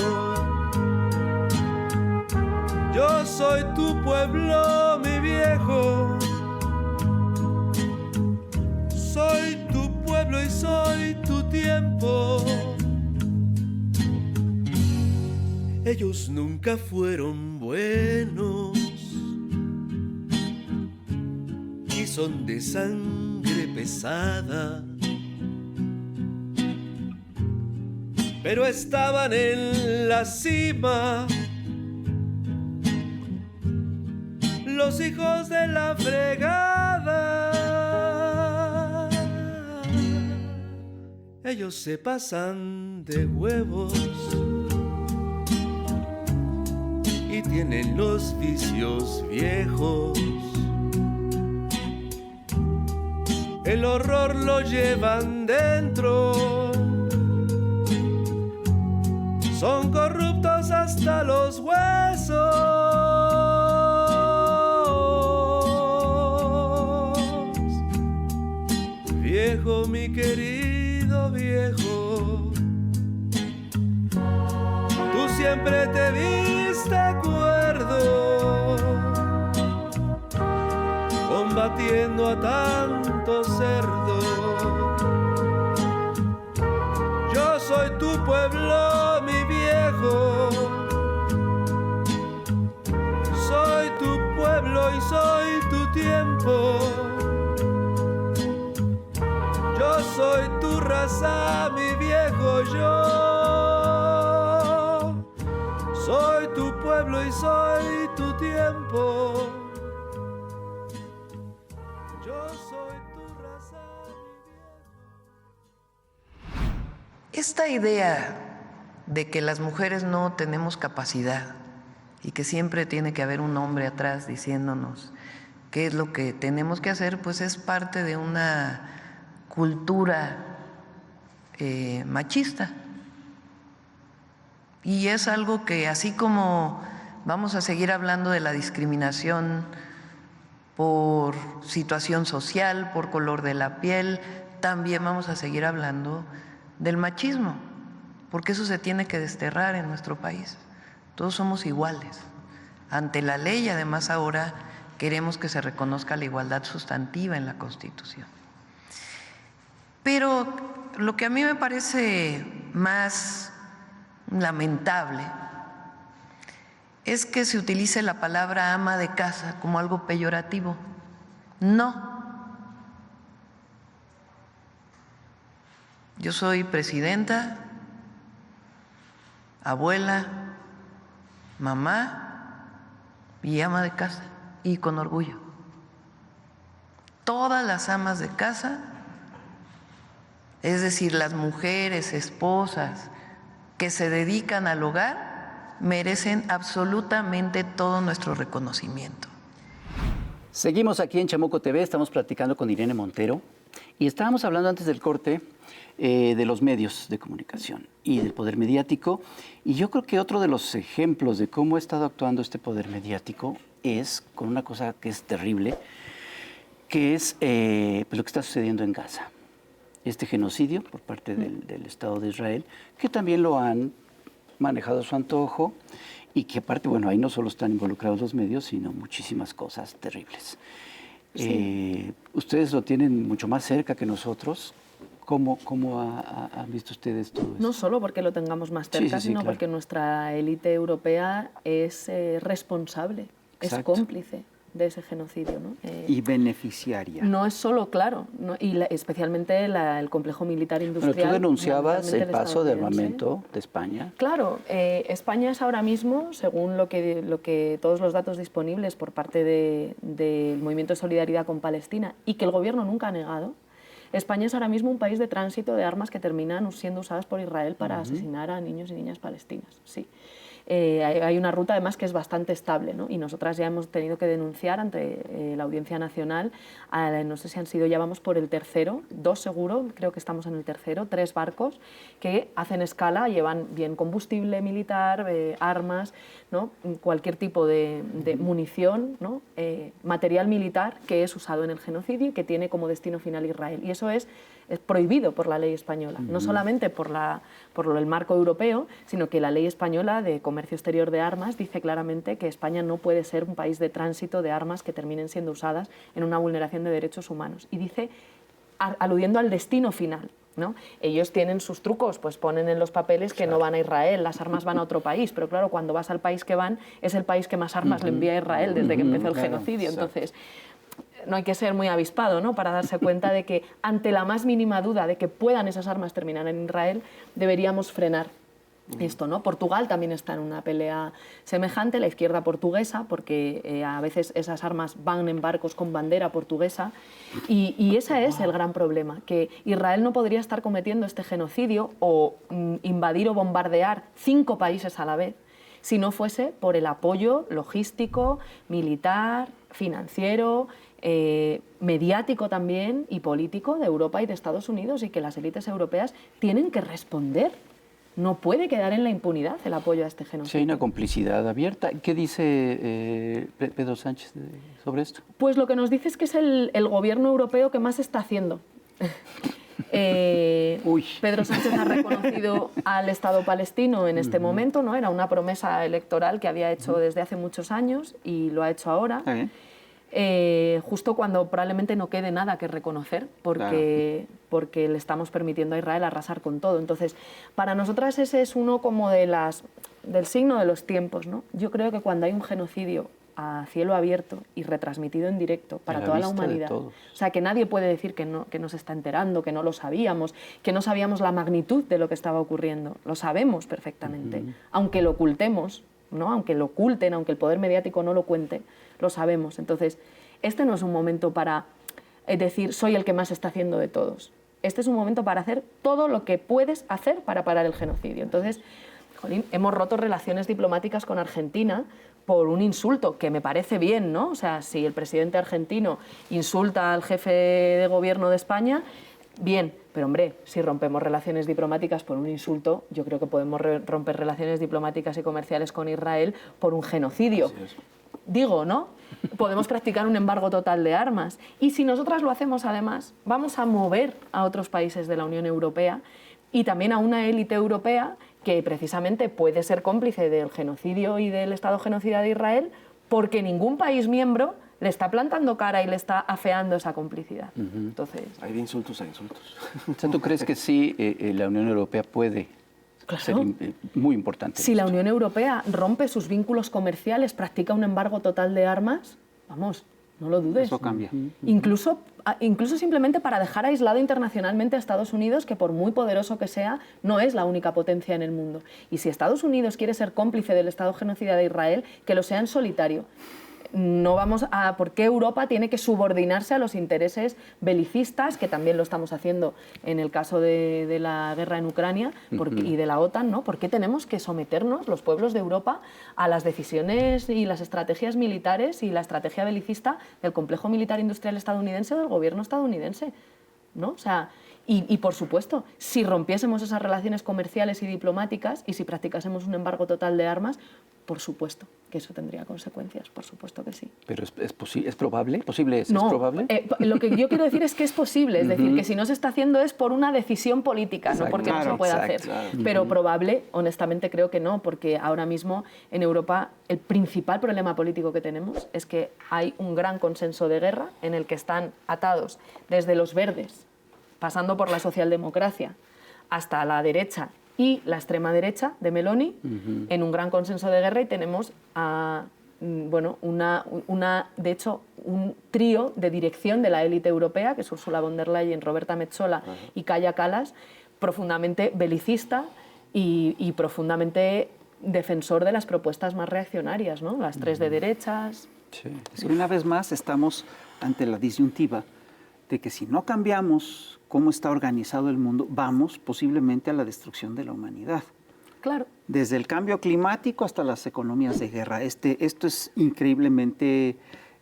Yo soy tu pueblo, mi viejo, soy tu pueblo y soy tu tiempo. Ellos nunca fueron buenos y son de sangre pesada, pero estaban en la cima, los hijos de la fregada. Ellos se pasan de huevos y tienen los vicios viejos. El horror lo llevan dentro, son corruptos hasta los huesos. Viejo, mi querido viejo, tú siempre te viste acuerdo, combatiendo a tanto cerdo. Yo soy tu pueblo, mi viejo, soy tu pueblo y soy tu tiempo. Yo soy tu raza, mi viejo, yo soy tu pueblo y soy tu tiempo. Yo soy tu raza. esta idea de que las mujeres no tenemos capacidad y que siempre tiene que haber un hombre atrás diciéndonos qué es lo que tenemos que hacer, pues es parte de una cultura machista. Y es algo que, así como vamos a seguir hablando de la discriminación por situación social, por color de la piel, también vamos a seguir hablando del machismo, porque eso se tiene que desterrar en nuestro país. Todos somos iguales ante la ley y además ahora queremos que se reconozca la igualdad sustantiva en la Constitución. Pero lo que a mí me parece más lamentable es que se utilice la palabra ama de casa como algo peyorativo. No. Yo soy presidenta, abuela, mamá y ama de casa, y con orgullo. Todas las amas de casa, es decir, las mujeres, esposas que se dedican al hogar, merecen absolutamente todo nuestro reconocimiento. Seguimos aquí en Chamuco TV, estamos platicando con Irene Montero y estábamos hablando antes del corte de los medios de comunicación y del poder mediático. Y yo creo que otro de los ejemplos de cómo ha estado actuando este poder mediático es con una cosa que es terrible, que es pues lo que está sucediendo en Gaza. Este genocidio por parte del Estado de Israel, que también lo han manejado a su antojo y que aparte, bueno, ahí no solo están involucrados los medios, sino muchísimas cosas terribles. Sí. Ustedes lo tienen mucho más cerca que nosotros. ¿Cómo han visto ustedes todo esto? No solo porque lo tengamos más cerca, sino claro, porque nuestra élite europea es responsable, exacto, es cómplice de ese genocidio, ¿no? Y beneficiaria. No es solo, claro, ¿no? Y especialmente el complejo militar industrial. Bueno, tú denunciabas el paso de armamento de España. Claro, España es ahora mismo, según lo que todos los datos disponibles por parte del Movimiento de Solidaridad con Palestina y que el gobierno nunca ha negado, España es ahora mismo un país de tránsito de armas que terminan siendo usadas por Israel para asesinar a niños y niñas palestinas, sí. Hay una ruta además que es bastante estable, ¿no? Y nosotras ya hemos tenido que denunciar ante la Audiencia Nacional, no sé si han sido, ya vamos por el tercero, 2 seguro, creo que estamos en el tercero, 3 barcos que hacen escala, llevan bien combustible militar, armas, ¿no? Cualquier tipo de munición, ¿no? Material militar que es usado en el genocidio y que tiene como destino final Israel. Y eso es prohibido por la ley española, no solamente por el marco europeo, sino que la ley española de comercio exterior de armas dice claramente que España no puede ser un país de tránsito de armas que terminen siendo usadas en una vulneración de derechos humanos. Y dice, aludiendo al destino final, ¿no? Ellos tienen sus trucos, pues ponen en los papeles que no van a Israel, las armas van a otro país, pero claro, cuando vas al país que van, es el país que más armas le envía a Israel desde que empezó el genocidio. Entonces, no hay que ser muy avispado, ¿no?, para darse cuenta de que ante la más mínima duda de que puedan esas armas terminar en Israel, deberíamos frenar esto, ¿no? Portugal también está en una pelea semejante, la izquierda portuguesa, porque a veces esas armas van en barcos con bandera portuguesa y ese es el gran problema, que Israel no podría estar cometiendo este genocidio o invadir o bombardear 5 países a la vez si no fuese por el apoyo logístico, militar, financiero, mediático también y político de Europa y de Estados Unidos, y que las élites europeas tienen que responder. No puede quedar en la impunidad el apoyo a este genocidio. Sí, hay una complicidad abierta. ¿Qué dice Pedro Sánchez sobre esto? Pues lo que nos dice es que es el gobierno europeo que más está haciendo. Pedro Sánchez ha reconocido al Estado palestino en este momento, ¿no? Era una promesa electoral que había hecho desde hace muchos años y lo ha hecho ahora. Justo cuando probablemente no quede nada que reconocer, porque le estamos permitiendo a Israel arrasar con todo. Entonces, para nosotras ese es uno como del signo de los tiempos, ¿no? Yo creo que cuando hay un genocidio a cielo abierto y retransmitido en directo para toda la humanidad, o sea, que nadie puede decir que no se está enterando, que no lo sabíamos, que no sabíamos la magnitud de lo que estaba ocurriendo. Lo sabemos perfectamente, aunque lo ocultemos, ¿no? Aunque lo oculten, aunque el poder mediático no lo cuente, lo sabemos. Entonces, este no es un momento para decir soy el que más está haciendo de todos. este es un momento para hacer todo lo que puedes hacer para parar el genocidio. Entonces, jolín, hemos roto relaciones diplomáticas con Argentina por un insulto, que me parece bien, ¿no? O sea, si el presidente argentino insulta al jefe de gobierno de España, bien, pero hombre, si rompemos relaciones diplomáticas por un insulto, yo creo que podemos romper relaciones diplomáticas y comerciales con Israel por un genocidio. Digo, ¿no? Podemos practicar un embargo total de armas. Y si nosotras lo hacemos, además, vamos a mover a otros países de la Unión Europea y también a una élite europea que precisamente puede ser cómplice del genocidio y del Estado genocida de Israel, porque ningún país miembro le está plantando cara y le está afeando esa complicidad. Entonces, hay de insultos a insultos. O sea, ¿tú crees que sí la Unión Europea puede ser muy importante? Si la Unión Europea rompe sus vínculos comerciales, practica un embargo total de armas, vamos, no lo dudes. Eso cambia. Incluso simplemente para dejar aislado internacionalmente a Estados Unidos, que por muy poderoso que sea, no es la única potencia en el mundo. Y si Estados Unidos quiere ser cómplice del Estado genocida de Israel, que lo sea en solitario. No vamos a... ¿Por qué Europa tiene que subordinarse a los intereses belicistas, que también lo estamos haciendo en el caso de la guerra en Ucrania y de la OTAN, ¿no? ¿Por qué tenemos que someternos, los pueblos de Europa, a las decisiones y las estrategias militares y la estrategia belicista del complejo militar industrial estadounidense o del gobierno estadounidense? ¿No? O sea, y por supuesto, si rompiésemos esas relaciones comerciales y diplomáticas y si practicásemos un embargo total de armas, por supuesto que eso tendría consecuencias, por supuesto que sí. ¿Pero es probable? ¿Posible es? No, ¿Es probable? Lo que yo quiero decir es que es posible, es decir, que si no se está haciendo es por una decisión política, no porque no se pueda hacer. Pero probable, honestamente creo que no, porque ahora mismo en Europa el principal problema político que tenemos es que hay un gran consenso de guerra en el que están atados desde los verdes, pasando por la socialdemocracia, hasta la derecha y la extrema derecha de Meloni, en un gran consenso de guerra, y tenemos bueno, de hecho, un trío de dirección de la élite europea, que es Ursula von der Leyen, Roberta Metsola y Kaja Kallas, profundamente belicista y profundamente defensor de las propuestas más reaccionarias, ¿no? Las tres de derechas. Sí. Es que una vez más estamos ante la disyuntiva de que si no cambiamos cómo está organizado el mundo, vamos posiblemente a la destrucción de la humanidad. Claro. Desde el cambio climático hasta las economías de guerra. Esto es increíblemente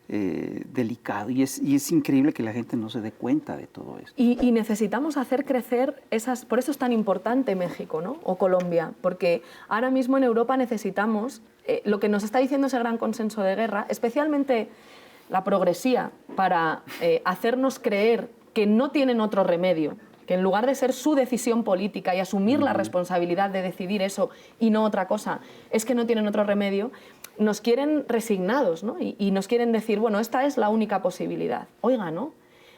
delicado y es increíble que la gente no se dé cuenta de todo esto. Y necesitamos hacer crecer esas... Por eso es tan importante México, ¿no? O Colombia, porque ahora mismo en Europa necesitamos lo que nos está diciendo ese gran consenso de guerra, especialmente la progresía, para hacernos creer que no tienen otro remedio, que en lugar de ser su decisión política y asumir la responsabilidad de decidir eso y no otra cosa, es que no tienen otro remedio, nos quieren resignados, ¿no? Y nos quieren decir, bueno, esta es la única posibilidad. Oiga, ¿no?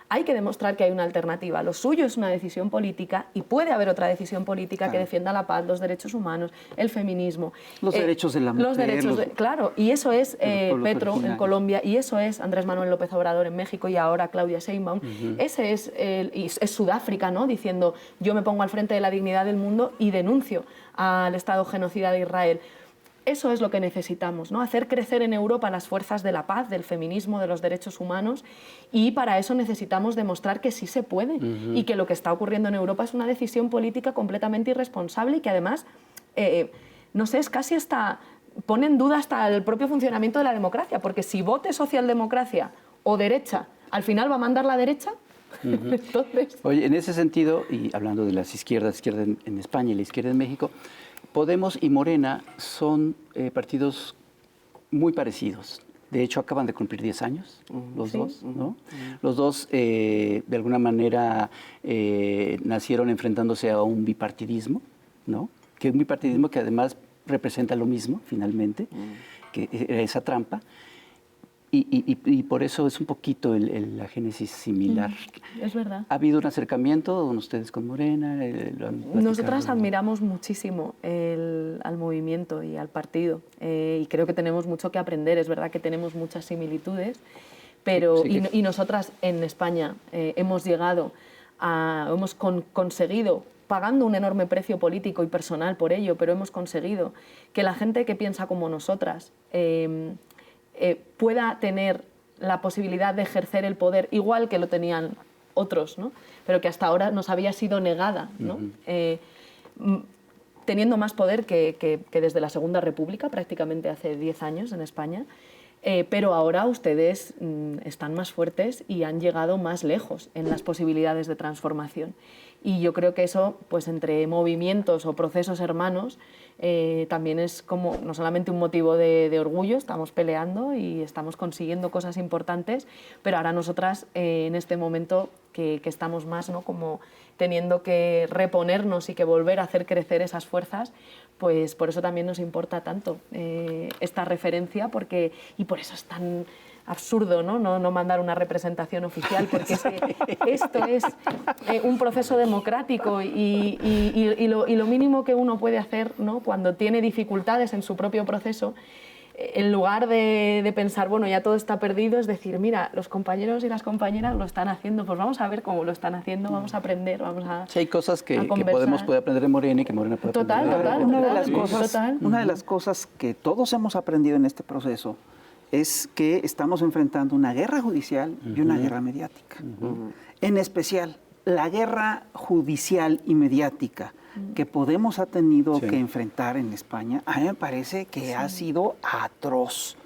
Hay que demostrar que hay una alternativa. Lo suyo es una decisión política y puede haber otra decisión política que defienda la paz, los derechos humanos, el feminismo. Los derechos de la mujer. Los derechos claro, y eso es Petro en Colombia, y eso es Andrés Manuel López Obrador en México y ahora Claudia Sheinbaum. Ese es Sudáfrica, ¿no? Diciendo, yo me pongo al frente de la dignidad del mundo y denuncio al Estado genocida de Israel. Eso es lo que necesitamos, ¿no? Hacer crecer en Europa las fuerzas de la paz, del feminismo, de los derechos humanos, y para eso necesitamos demostrar que sí se puede y que lo que está ocurriendo en Europa es una decisión política completamente irresponsable y que además, no sé, es casi hasta... pone en duda hasta el propio funcionamiento de la democracia, porque si vote socialdemocracia o derecha, al final va a mandar la derecha. Entonces... Oye, en ese sentido, y hablando de las izquierdas, izquierda en España y la izquierda en México, Podemos y Morena son partidos muy parecidos. De hecho, acaban de cumplir 10 años, los dos, ¿no? Los dos, de alguna manera, nacieron enfrentándose a un bipartidismo, ¿no? Que un bipartidismo que además representa lo mismo, finalmente, que era esa trampa. Y por eso es un poquito la génesis similar. Es verdad. ¿Ha habido un acercamiento ustedes con Morena? Nosotras admiramos muchísimo al movimiento y al partido y creo que tenemos mucho que aprender. Es verdad que tenemos muchas similitudes, pero y nosotras en España hemos conseguido, pagando un enorme precio político y personal por ello, pero hemos conseguido que la gente que piensa como nosotras pueda tener la posibilidad de ejercer el poder igual que lo tenían otros, ¿no? Pero que hasta ahora nos había sido negada, ¿no? Teniendo más poder que desde la Segunda República, prácticamente hace 10 años en España, pero ahora ustedes están más fuertes y han llegado más lejos en las posibilidades de transformación. Y yo creo que eso, pues entre movimientos o procesos hermanos, también es como no solamente un motivo de orgullo, estamos peleando y estamos consiguiendo cosas importantes, pero ahora nosotras en este momento que estamos más, ¿no?, como teniendo que reponernos y que volver a hacer crecer esas fuerzas, pues por eso también nos importa tanto esta referencia, y por eso es tan absurdo, ¿no? No mandar una representación oficial, porque esto es un proceso democrático y lo mínimo que uno puede hacer, ¿no?, cuando tiene dificultades en su propio proceso, en lugar de pensar, bueno, ya todo está perdido, es decir, mira, los compañeros y las compañeras lo están haciendo, pues vamos a ver cómo lo están haciendo, vamos a aprender, vamos a sí, hay cosas que Podemos puede aprender de Morena y que Morena puede aprender de Una de las cosas que todos hemos aprendido en este proceso es que estamos enfrentando una guerra judicial y una guerra mediática. En especial, la guerra judicial y mediática que Podemos ha tenido que enfrentar en España, a mí me parece que ha sido atroz.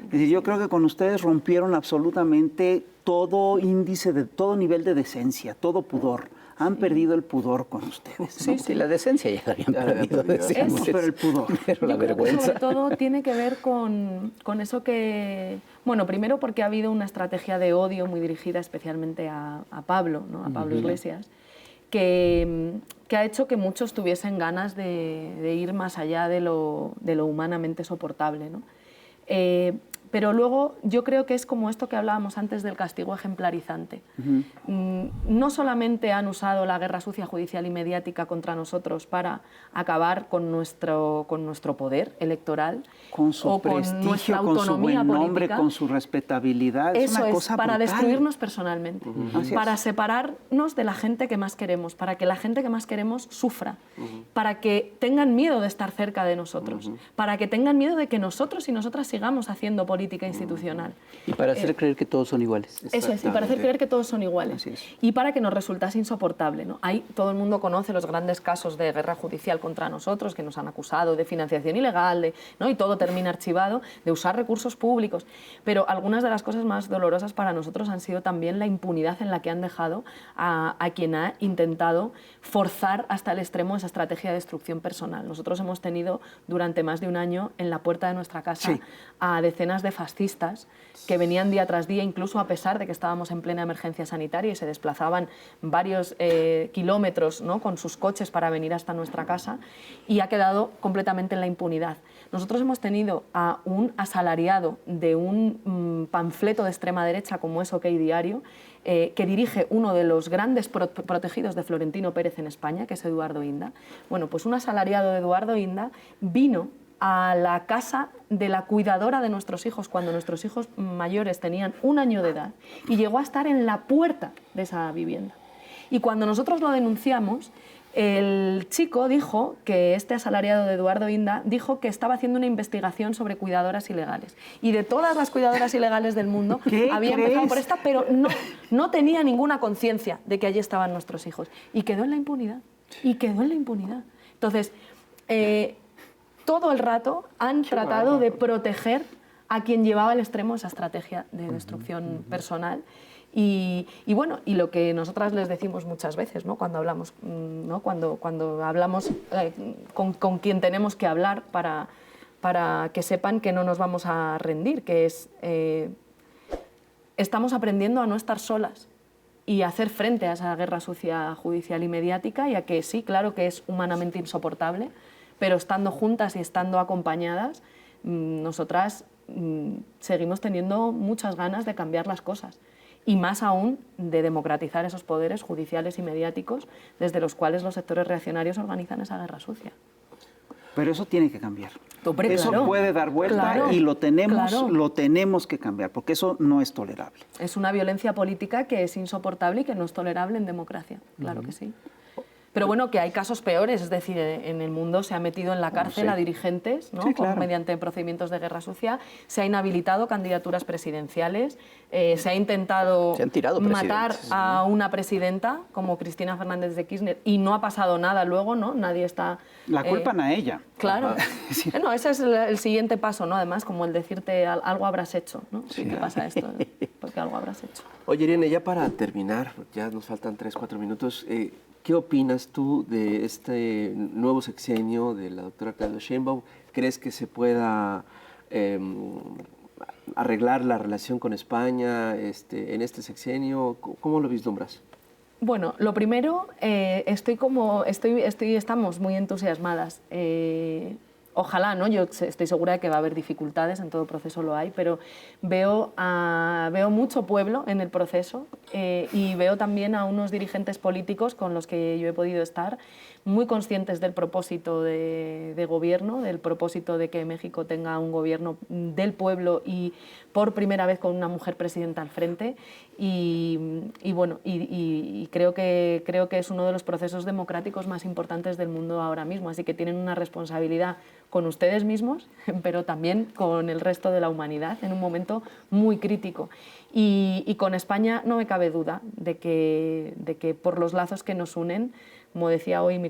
Es decir, yo creo que con ustedes rompieron absolutamente todo índice, todo nivel de decencia, todo pudor. Han perdido el pudor con ustedes. Sí, sí, la decencia ya la habían perdido. Pero el pudor. Pero la Yo creo que vergüenza. sobre todo tiene que ver con eso que... Bueno, primero porque ha habido una estrategia de odio muy dirigida especialmente a Pablo, ¿no?, a Pablo Iglesias, que ha hecho que muchos tuviesen ganas de ir más allá de lo humanamente soportable, ¿no? Pero luego yo creo que es como esto que hablábamos antes del castigo ejemplarizante. No solamente han usado la guerra sucia judicial y mediática contra nosotros para acabar con nuestro poder electoral, con su o prestigio, con nuestra autonomía con su buen nombre, política, con su respetabilidad. eso una es, cosa para brutal. destruirnos personalmente, Así para es. separarnos de la gente que más queremos, para que la gente que más queremos sufra, para que tengan miedo de estar cerca de nosotros, para que tengan miedo de que nosotros y nosotras sigamos haciendo política institucional. Y para hacer creer que todos son iguales. Eso es, y para hacer creer que todos son iguales. Así es. Y para que nos resultase insoportable, ¿no? Ahí todo el mundo conoce los grandes casos de guerra judicial contra nosotros, que nos han acusado de financiación ilegal, ¿no? Y todo termina archivado, de usar recursos públicos. Pero algunas de las cosas más dolorosas para nosotros han sido también la impunidad en la que han dejado a quien ha intentado forzar hasta el extremo esa estrategia de destrucción personal. Nosotros hemos tenido durante más de un año en la puerta de nuestra casa a decenas de fascistas que venían día tras día, incluso a pesar de que estábamos en plena emergencia sanitaria y se desplazaban varios kilómetros, ¿no?, con sus coches para venir hasta nuestra casa, y ha quedado completamente en la impunidad. Nosotros hemos tenido a un asalariado de un panfleto de extrema derecha como es OK Diario, que dirige uno de los grandes protegidos de Florentino Pérez en España, que es Eduardo Inda. Bueno, pues un asalariado de Eduardo Inda vino a la casa de la cuidadora de nuestros hijos cuando nuestros hijos mayores tenían 1 año de edad y llegó a estar en la puerta de esa vivienda. Y cuando nosotros lo denunciamos, el chico dijo que este asalariado de Eduardo Inda dijo que estaba haciendo una investigación sobre cuidadoras ilegales. Y de todas las cuidadoras ilegales del mundo había empezado por esta, pero no tenía ninguna conciencia de que allí estaban nuestros hijos. Y quedó en la impunidad. Y quedó en la impunidad. Entonces, todo el rato han tratado de proteger a quien llevaba al extremo esa estrategia de destrucción personal. Y bueno, y lo que nosotras les decimos muchas veces, ¿no?, cuando hablamos, ¿no?, cuando hablamos con quien tenemos que hablar para que sepan que no nos vamos a rendir, que es estamos aprendiendo a no estar solas y a hacer frente a esa guerra sucia judicial y mediática, y a que sí, claro que es humanamente insoportable, pero estando juntas y estando acompañadas, nosotras seguimos teniendo muchas ganas de cambiar las cosas. Y más aún de democratizar esos poderes judiciales y mediáticos desde los cuales los sectores reaccionarios organizan esa guerra sucia. Pero eso tiene que cambiar. Hombre, eso claro, puede dar vuelta, claro, y lo tenemos claro. que cambiar, porque eso no es tolerable. Es una violencia política que es insoportable y que no es tolerable en democracia, claro que sí. Pero bueno, que hay casos peores, es decir, en el mundo se ha metido en la cárcel a dirigentes, ¿no? Sí, claro. Mediante procedimientos de guerra sucia, se ha inhabilitado candidaturas presidenciales, se ha intentado Se han tirado matar presidentes. a una presidenta como Cristina Fernández de Kirchner y no ha pasado nada luego, ¿no? Nadie está... La culpan a ella. Claro. No, ese es el siguiente paso, ¿no? Además, como el decirte algo habrás hecho, ¿no? Si te pasa esto, porque algo habrás hecho. Oye, Irene, ya para terminar, ya nos faltan 3-4 minutos, ¿qué opinas tú de este nuevo sexenio de la doctora Claudia Sheinbaum? ¿Crees que se pueda arreglar la relación con España en este sexenio? ¿Cómo lo vislumbras? Bueno, lo primero, estamos muy entusiasmadas. Ojalá, ¿no? Yo estoy segura de que va a haber dificultades, en todo proceso lo hay, pero veo mucho pueblo en el proceso y veo también a unos dirigentes políticos con los que yo he podido estar muy conscientes del propósito de gobierno, del propósito de que México tenga un gobierno del pueblo y por primera vez con una mujer presidenta al frente y creo que es uno de los procesos democráticos más importantes del mundo ahora mismo, así que tienen una responsabilidad con ustedes mismos, pero también con el resto de la humanidad en un momento muy crítico. Y con España no me cabe duda de que por los lazos que nos unen, como decía hoy un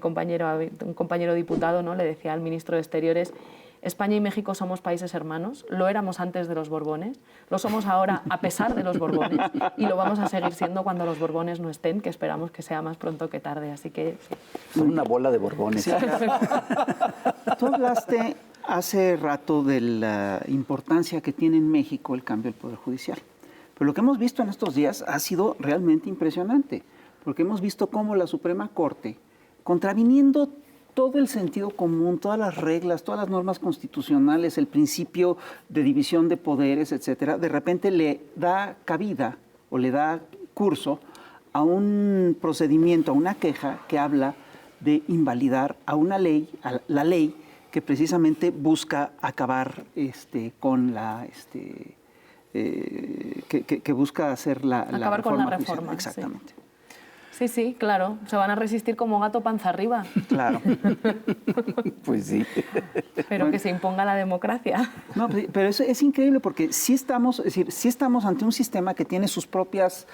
compañero diputado, ¿no? Le decía al ministro de Exteriores, España y México somos países hermanos, lo éramos antes de los Borbones, lo somos ahora a pesar de los Borbones y lo vamos a seguir siendo cuando los Borbones no estén, que esperamos que sea más pronto que tarde. Así que... Son una bola de Borbones. Sí, tú hablaste hace rato de la importancia que tiene en México el cambio del Poder Judicial. Pero lo que hemos visto en estos días ha sido realmente impresionante, porque hemos visto cómo la Suprema Corte, contraviniendo todo el sentido común, todas las reglas, todas las normas constitucionales, el principio de división de poderes, etcétera, de repente le da cabida o le da curso a un procedimiento, a una queja que habla de invalidar a una ley, a la ley que precisamente busca acabar con la que busca hacer acabar con la reforma. Exactamente. Sí, claro. Se van a resistir como gato panza arriba. Claro. Pues sí. Pero que se imponga la democracia. No, pero eso es increíble porque sí estamos ante un sistema que tiene sus propias,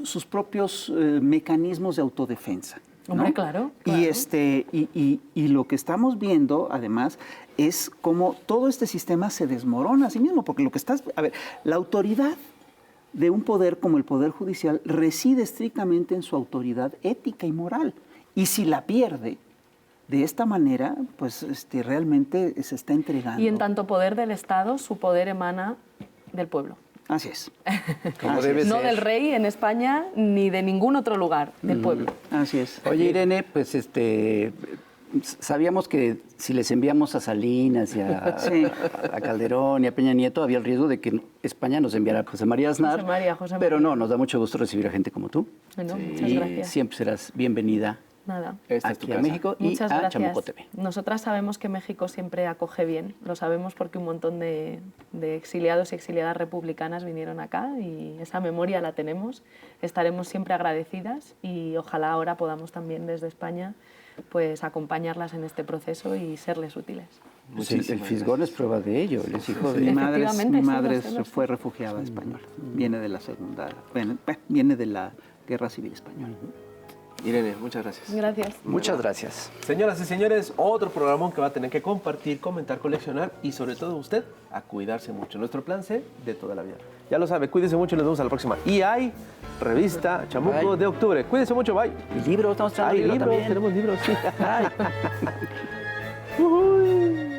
sus propios mecanismos de autodefensa, ¿no? Hombre, claro. Y lo que estamos viendo, además, es cómo todo este sistema se desmorona a sí mismo, porque la autoridad de un poder como el Poder Judicial reside estrictamente en su autoridad ética y moral. Y si la pierde de esta manera, pues realmente se está entregando. Y en tanto poder del Estado, su poder emana del pueblo. Así es. Como debe No ser. del rey en España ni de ningún otro lugar, del pueblo. Así es. Oye, Irene, pues sabíamos que si les enviamos a Salinas y a Calderón y a Peña Nieto, había el riesgo de que España nos enviara a José María Aznar. José pero María. no, nos da mucho gusto recibir a gente como tú. Bueno, muchas Y gracias. siempre serás bienvenida Nada. Esta es tu aquí a casa. México y Muchas a gracias. Chamuco TV. Nosotras sabemos que México siempre acoge bien, lo sabemos porque un montón de exiliados y exiliadas republicanas vinieron acá y esa memoria la tenemos, estaremos siempre agradecidas y ojalá ahora podamos también desde España pues acompañarlas en este proceso y serles útiles. Pues el Fisgón es prueba de ello, él es hijo de... Mi madre, Efectivamente, mi sí, madre lo sé. fue refugiada española. Viene de la viene de la Guerra Civil Española. Irene, muchas gracias. Gracias. Muchas gracias. Señoras y señores, otro programón que va a tener que compartir, comentar, coleccionar y sobre todo usted a cuidarse mucho. Nuestro plan C de toda la vida. Ya lo sabe, cuídese mucho y nos vemos a la próxima. Y hay revista Chamuco Bye. de octubre. Cuídese mucho, bye. Y libros, estamos Hay trayendo libro libros, también. tenemos libros, sí. Ay. Uy.